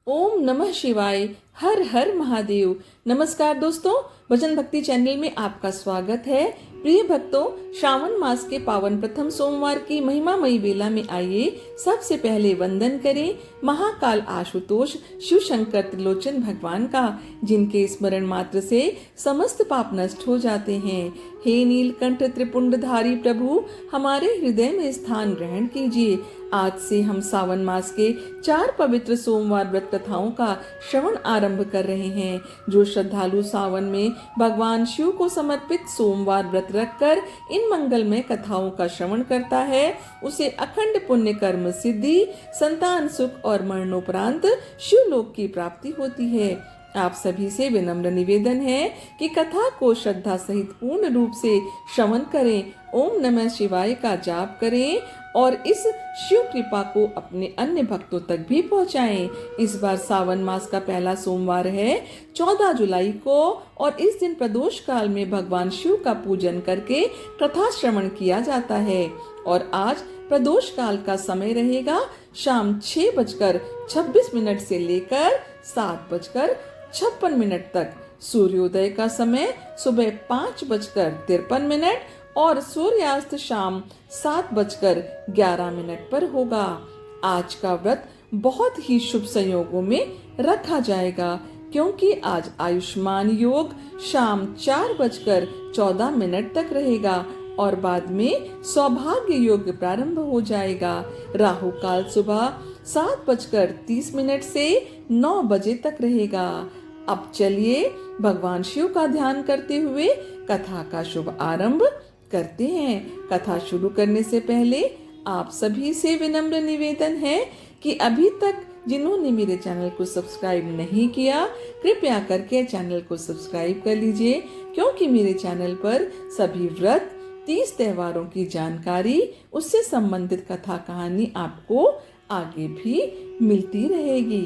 ओम नमः शिवाय। हर हर महादेव। नमस्कार दोस्तों, भजन भक्ति चैनल में आपका स्वागत है। प्रिय भक्तों, श्रावण मास के पावन प्रथम सोमवार की महिमामयी बेला में आइए सबसे पहले वंदन करें महाकाल आशुतोष शिव शंकर त्रिलोचन भगवान का, जिनके स्मरण मात्र से समस्त पाप नष्ट हो जाते हैं। हे नीलकंठ त्रिपुंडधारी प्रभु, हमारे हृदय में स्थान ग्रहण कीजिए। आज से हम सावन मास के 4 पवित्र सोमवार व्रत कथाओं का श्रवण आरंभ कर रहे हैं। जो श्रद्धालु सावन में भगवान शिव को समर्पित सोमवार व्रत रखकर इन मंगलमय कथाओं का श्रवण करता है, उसे अखंड पुण्य कर्म सिद्धि, संतान सुख और मरणोपरांत शिवलोक की प्राप्ति होती है। आप सभी से विनम्र निवेदन है कि कथा को श्रद्धा सहित पूर्ण रूप से श्रवण करें, ओम नमः शिवाय का जाप करें और इस शिव कृपा को अपने अन्य भक्तों तक भी पहुंचाएं। इस बार सावन मास का पहला सोमवार है 14 जुलाई को, और इस दिन प्रदोष काल में भगवान शिव का पूजन करके कथा श्रवण किया जाता है। और आज प्रदोष काल का समय रहेगा शाम 6:26 से लेकर 7:56 तक। सूर्योदय का समय सुबह 5:53 और सूर्यास्त शाम 7:11 पर होगा। आज का व्रत बहुत ही शुभ संयोगों में रखा जाएगा, क्योंकि आज आयुष्मान योग शाम 4:14 तक रहेगा और बाद में सौभाग्य योग प्रारंभ हो जाएगा। राहु काल सुबह 7:30 से 9 बजे तक रहेगा। अब चलिए भगवान शिव का ध्यान करते हुए कथा का शुभ आरंभ करते हैं। कथा शुरू करने से पहले आप सभी से विनम्र निवेदन है कि अभी तक जिन्होंने मेरे चैनल को सब्सक्राइब नहीं किया, कृपया करके चैनल को सब्सक्राइब कर लीजिए, क्योंकि मेरे चैनल पर सभी व्रत 30 त्योहारों की जानकारी, उससे संबंधित कथा कहानी आपको आगे भी मिलती रहेगी।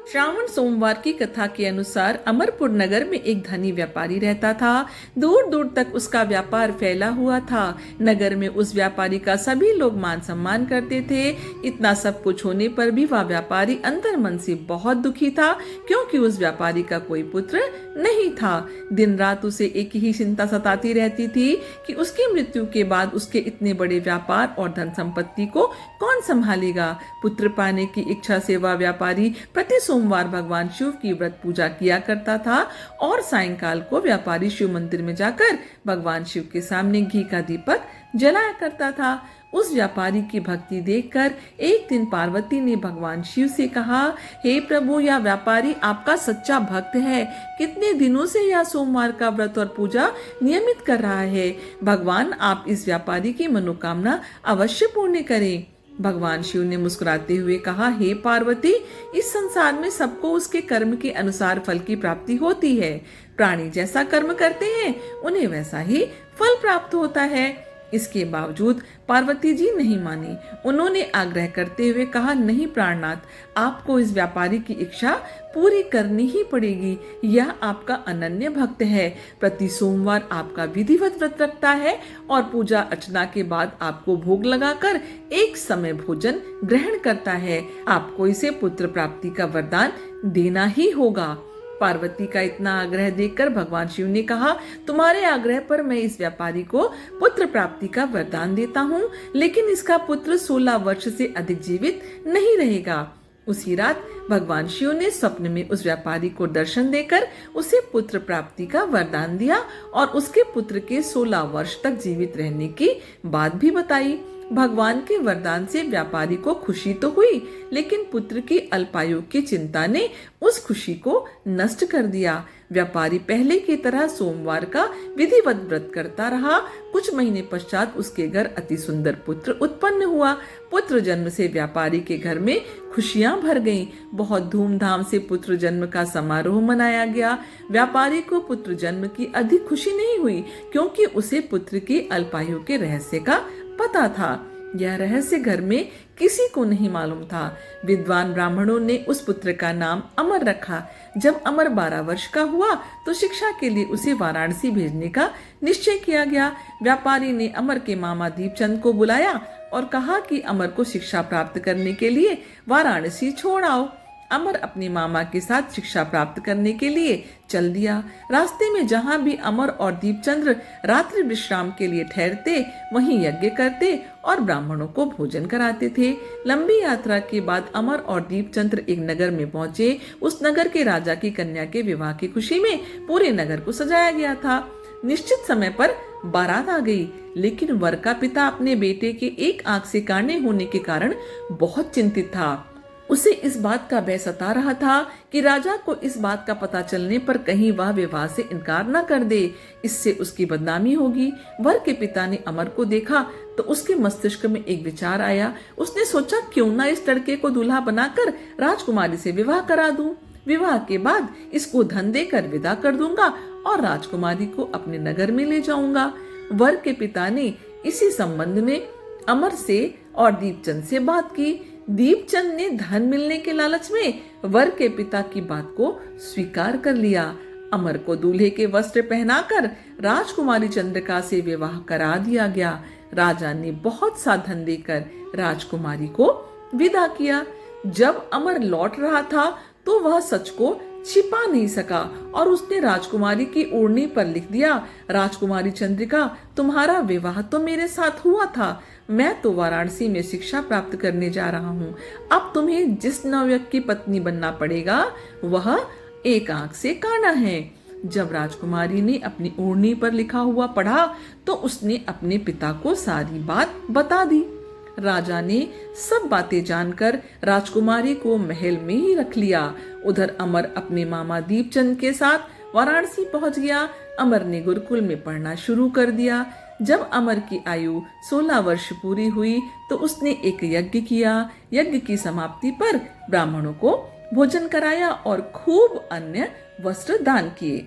श्रावण सोमवार की कथा के अनुसार अमरपुर नगर में एक धनी व्यापारी रहता था। दूर दूर तक उसका व्यापार फैला हुआ था। नगर में उस व्यापारी का सभी लोग मान सम्मान करते थे। इतना सब कुछ होने पर भी वह व्यापारी अंतर मन से बहुत दुखी था, क्योंकि उस व्यापारी का कोई पुत्र नहीं था। दिन रात उसे एक ही चिंता सताती रहती थी कि उसकी मृत्यु के बाद उसके इतने बड़े व्यापार और धन संपत्ति को कौन संभालेगा। पुत्र पाने की इच्छा से वह व्यापारी प्रति सोमवार भगवान शिव की व्रत पूजा किया करता था और सायंकाल को व्यापारी शिव मंदिर में जाकर भगवान शिव के सामने घी का दीपक जलाया करता था। उस व्यापारी की भक्ति देखकर एक दिन पार्वती ने भगवान शिव से कहा, हे प्रभु, यह व्यापारी आपका सच्चा भक्त है। कितने दिनों से यह सोमवार का व्रत और पूजा नियमित कर रहा है। भगवान आप इस व्यापारी की मनोकामना अवश्य पूर्ण करें। भगवान शिव ने मुस्कुराते हुए कहा, हे पार्वती, इस संसार में सबको उसके कर्म के अनुसार फल की प्राप्ति होती है। प्राणी जैसा कर्म करते हैं उन्हें वैसा ही फल प्राप्त होता है। इसके बावजूद पार्वती जी नहीं मानी। उन्होंने आग्रह करते हुए कहा, नहीं प्राणनाथ, आपको इस व्यापारी की इच्छा पूरी करनी ही पड़ेगी। यह आपका अनन्य भक्त है। प्रति सोमवार आपका विधिवत व्रत रखता है और पूजा अर्चना के बाद आपको भोग लगाकर एक समय भोजन ग्रहण करता है। आपको इसे पुत्र प्राप्ति का वरदान देना ही होगा। पार्वती का इतना आग्रह देखकर भगवान शिव ने कहा, तुम्हारे आग्रह पर मैं इस व्यापारी को पुत्र प्राप्ति का वरदान देता हूँ, लेकिन इसका पुत्र 16 वर्ष से अधिक जीवित नहीं रहेगा। उसी रात भगवान शिव ने स्वप्न में उस व्यापारी को दर्शन देकर उसे पुत्र प्राप्ति का वरदान दिया और उसके पुत्र के 16 वर्ष तक जीवित रहने की बात भी बताई। भगवान के वरदान से व्यापारी को खुशी तो हुई, लेकिन पुत्र की अल्पायु की चिंता ने उस खुशी को नष्ट कर दिया। व्यापारी पहले की तरह सोमवार का विधिवत व्रत करता रहा। कुछ महीने पश्चात उसके घर अति सुंदर पुत्र उत्पन्न हुआ। पुत्र जन्म से व्यापारी के घर में खुशियां भर गईं। बहुत धूमधाम से पुत्र जन्म का समारोह मनाया गया। व्यापारी को पुत्र जन्म की अधिक खुशी नहीं हुई, क्योंकि उसे पुत्र की अल्पायु के रहस्य का पता था। यह रहस्य घर में किसी को नहीं मालूम था। विद्वान ब्राह्मणों ने उस पुत्र का नाम अमर रखा। जब अमर 12 वर्ष का हुआ तो शिक्षा के लिए उसे वाराणसी भेजने का निश्चय किया गया। व्यापारी ने अमर के मामा दीपचंद को बुलाया और कहा कि अमर को शिक्षा प्राप्त करने के लिए वाराणसी छोड़ आओ। अमर अपने मामा के साथ शिक्षा प्राप्त करने के लिए चल दिया। रास्ते में जहाँ भी अमर और दीपचंद्र रात्रि विश्राम के लिए ठहरते, वहीं यज्ञ करते और ब्राह्मणों को भोजन कराते थे। लंबी यात्रा के बाद अमर और दीपचंद्र एक नगर में पहुंचे। उस नगर के राजा की कन्या के विवाह की खुशी में पूरे नगर को सजाया गया था। निश्चित समय पर बारात आ गई, लेकिन वर का पिता अपने बेटे के एक आंख से काणे होने के कारण बहुत चिंतित था। उसे इस बात का भय सता रहा था कि राजा को इस बात का पता चलने पर कहीं वह विवाह से इनकार न कर दे, इससे उसकी बदनामी होगी। वर के पिता ने अमर को देखा तो उसके मस्तिष्क में एक विचार आया। उसने सोचा, क्यों ना इस लड़के को दूल्हा बनाकर राजकुमारी से विवाह करा दूं। विवाह के बाद इसको धन देकर विदा कर दूंगा और राजकुमारी को अपने नगर में ले जाऊंगा। वर के पिता ने इसी संबंध में अमर से और दीपचंद से बात की। दीपचंद ने धन मिलने के लालच में वर के पिता की बात को स्वीकार कर लिया। अमर को दूल्हे के वस्त्र पहनाकर राजकुमारी चंद्रिका से विवाह करा दिया गया। राजा ने बहुत सा धन देकर राजकुमारी को विदा किया। जब अमर लौट रहा था तो वह सच को छिपा नहीं सका और उसने राजकुमारी की ओढ़नी पर लिख दिया, राजकुमारी चंद्रिका, तुम्हारा विवाह तो मेरे साथ हुआ था। मैं तो वाराणसी में शिक्षा प्राप्त करने जा रहा हूँ। अब तुम्हें जिस नवयुवक की पत्नी बनना पड़ेगा वह एक आंख से काना है। जब राजकुमारी ने अपनी ओढ़नी पर लिखा हुआ पढ़ा तो उसने अपने पिता को सारी बात बता दी। राजा ने सब बातें जानकर राजकुमारी को महल में ही रख लिया। उधर अमर अपने मामा दीपचंद के साथ वाराणसी पहुंच गया। अमर ने गुरुकुल में पढ़ना शुरू कर दिया। जब अमर की आयु 16 वर्ष पूरी हुई तो उसने एक यज्ञ किया। यज्ञ की समाप्ति पर ब्राह्मणों को भोजन कराया और खूब अन्य वस्त्र दान किए।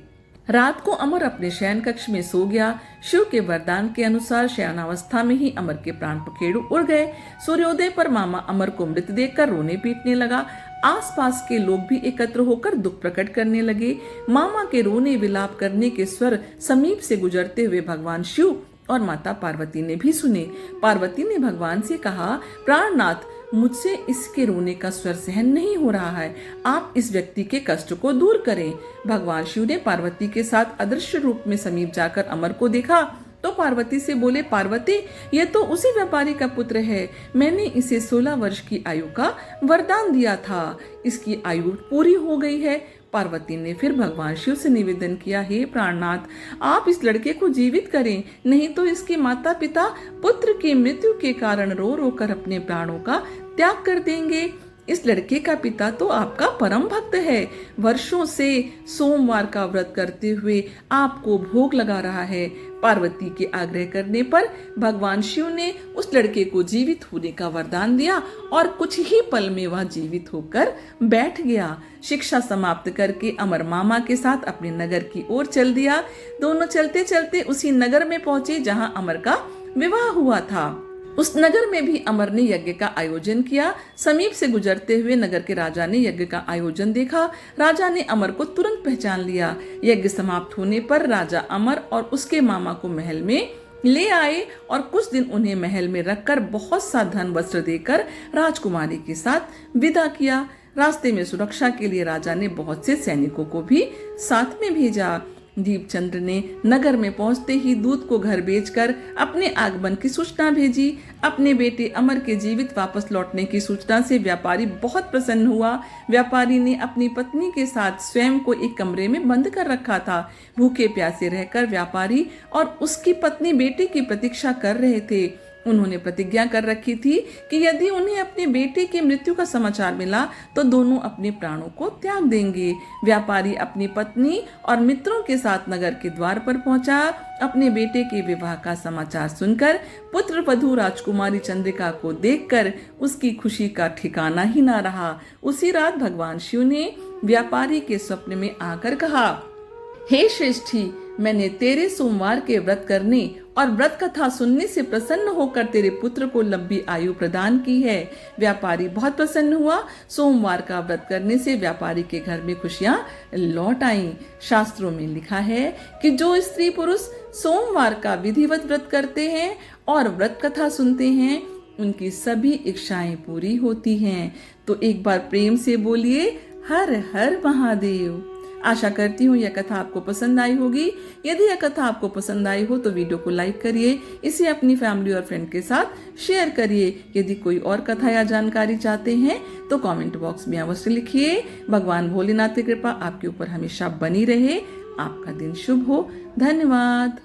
रात को अमर अपने शयन कक्ष में सो गया। शिव के वरदान के अनुसार शयनावस्था में ही अमर के प्राण पखेरु उड़ गए। सूर्योदय पर मामा अमर को मृत देखकर रोने पीटने लगा। आसपास के लोग भी एकत्र होकर दुख प्रकट करने लगे। मामा के रोने विलाप करने के स्वर समीप से गुजरते हुए भगवान शिव और माता पार्वती ने भी सुने। पार्वती ने भगवान से कहा, प्राणनाथ, मुझसे इसके रोने का स्वर सहन नहीं हो रहा है, आप इस व्यक्ति के कष्ट को दूर करें। भगवान शिव ने पार्वती के साथ अदृश्य रूप में समीप जाकर अमर को देखा तो पार्वती से बोले, पार्वती, ये तो उसी व्यापारी का पुत्र है। मैंने इसे 16 वर्ष की आयु का वरदान दिया था। इसकी आयु पूरी हो गई है। पार्वती ने फिर भगवान शिव से निवेदन किया, हे प्राणनाथ, आप इस लड़के को जीवित करें, नहीं तो इसके माता पिता पुत्र की मृत्यु के कारण रो रो कर अपने प्राणों का त्याग कर देंगे। इस लड़के का पिता तो आपका परम भक्त है, वर्षों से सोमवार का व्रत करते हुए आपको भोग लगा रहा है। पार्वती के आग्रह करने पर भगवान शिव ने उस लड़के को जीवित होने का वरदान दिया और कुछ ही पल में वह जीवित होकर बैठ गया। शिक्षा समाप्त करके अमर मामा के साथ अपने नगर की ओर चल दिया। दोनों चलते चलते उसी नगर में पहुंचे जहां अमर का विवाह हुआ था। उस नगर में भी अमर ने यज्ञ का आयोजन किया। समीप से गुजरते हुए नगर के राजा ने यज्ञ का आयोजन देखा। राजा ने अमर को तुरंत पहचान लिया। यज्ञ समाप्त होने पर राजा अमर और उसके मामा को महल में ले आए और कुछ दिन उन्हें महल में रखकर बहुत सा धन वस्त्र देकर राजकुमारी के साथ विदा किया। रास्ते में सुरक्षा के लिए राजा ने बहुत से सैनिकों को भी साथ में भेजा। दीपचंद्र ने नगर में पहुंचते ही दूत को घर भेजकर अपने आगमन की सूचना भेजी। अपने बेटे अमर के जीवित वापस लौटने की सूचना से व्यापारी बहुत प्रसन्न हुआ। व्यापारी ने अपनी पत्नी के साथ स्वयं को एक कमरे में बंद कर रखा था। भूखे प्यासे रहकर व्यापारी और उसकी पत्नी बेटे की प्रतीक्षा कर रहे थे। उन्होंने प्रतिज्ञा कर रखी थी कि यदि उन्हें अपने बेटे की मृत्यु का समाचार मिला तो दोनों अपने प्राणों को त्याग देंगे। व्यापारी अपनी पत्नी और मित्रों के साथ नगर के द्वार पर पहुंचा। अपने बेटे के विवाह का समाचार सुनकर पुत्र वधू राजकुमारी चंद्रिका को देखकर उसकी खुशी का ठिकाना ही ना रहा। उसी रात भगवान शिव ने व्यापारी के स्वप्न में आकर कहा, हे श्रेष्ठी, मैंने तेरे सोमवार के व्रत करने और व्रत कथा सुनने से प्रसन्न होकर तेरे पुत्र को लंबी आयु प्रदान की है। व्यापारी बहुत प्रसन्न हुआ। सोमवार का व्रत करने से व्यापारी के घर में खुशियां लौट आईं। शास्त्रों में लिखा है कि जो स्त्री पुरुष सोमवार का विधिवत व्रत करते हैं और व्रत कथा सुनते हैं, उनकी सभी इच्छाएं पूरी होती हैं। तो एक बार प्रेम से बोलिए हर हर महादेव। आशा करती हूँ यह कथा आपको पसंद आई होगी। यदि यह कथा आपको पसंद आई हो तो वीडियो को लाइक करिए, इसे अपनी फैमिली और फ्रेंड के साथ शेयर करिए। यदि कोई और कथा या जानकारी चाहते हैं तो कमेंट बॉक्स में अवश्य लिखिए। भगवान भोलेनाथ की कृपा आपके ऊपर हमेशा बनी रहे। आपका दिन शुभ हो। धन्यवाद।